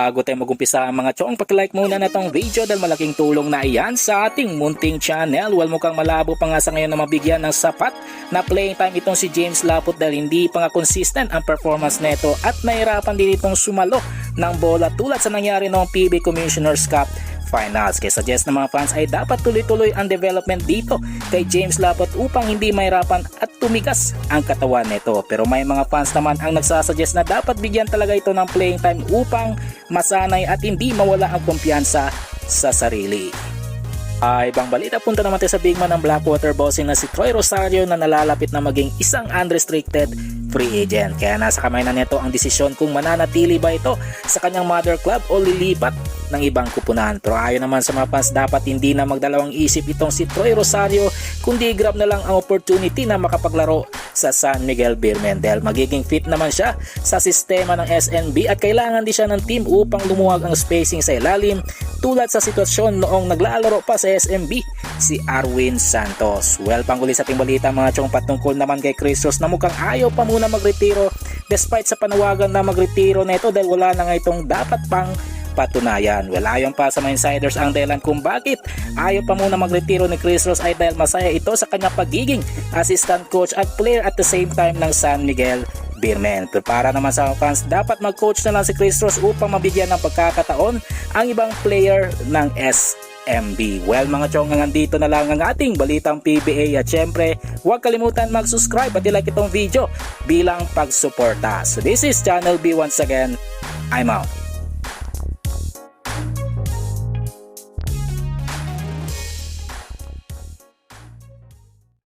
Bago tayo mag-umpisa mga chong, paki-like muna na tong video dahil malaking tulong na iyan sa ating munting channel. Well, mukhang malabo pa nga sa ngayon na mabigyan ng sapat na playing time itong si James Laput dahil hindi pa nga consistent ang performance neto at nahirapan din itong sumalo ng bola tulad sa nangyari noong PB Commissioner's Cup Finals. Kaya suggest ng mga fans ay dapat tuloy-tuloy ang development dito kay James Laput upang hindi mahirapan at tumigas ang katawan nito. Pero may mga fans naman ang nagsasuggest na dapat bigyan talaga ito ng playing time upang masanay at hindi mawala ang kumpiyansa sa sarili. Ibang balita, punta naman tayo sa big man ng Blackwater Bossing na si Troy Rosario na nalalapit na maging isang unrestricted free agent. Kaya nasa kamay na nito ang desisyon kung mananatili ba ito sa kanyang mother club o lilipat ng ibang kupunan. Pero ayon naman sa mga fans, dapat hindi na magdalawang isip itong si Troy Rosario kundi grab na lang ang opportunity na makapaglaro sa San Miguel Beermen dahil magiging fit naman siya sa sistema ng SNB at kailangan din siya ng team upang lumuwag ang spacing sa ilalim tulad sa sitwasyon noong naglalaro pa sa SNB si Arwin Santos. Well, panghuli sa ating balita mga chong, patungkol naman kay Chris Ross na mukhang ayaw pa muna magretiro despite sa panawagan na magretiro na ito dahil wala na nga itong dapat pang patunayan. Well, ayon pa sa mga insiders ang dahilan kung bakit ayaw pa muna magretiro ni Chris Ross ay dahil masaya ito sa kanyang pagiging assistant coach at player at the same time ng San Miguel Beermen. Pero para naman sa fans, dapat mag-coach na lang si Chris Ross upang mabigyan ng pagkakataon ang ibang player ng SMB. Well mga chong, hanggang dito na lang ang ating balitang PBA at syempre huwag kalimutan mag-subscribe at i-like itong video bilang pagsuporta. So this is Channel B once again. I'm out.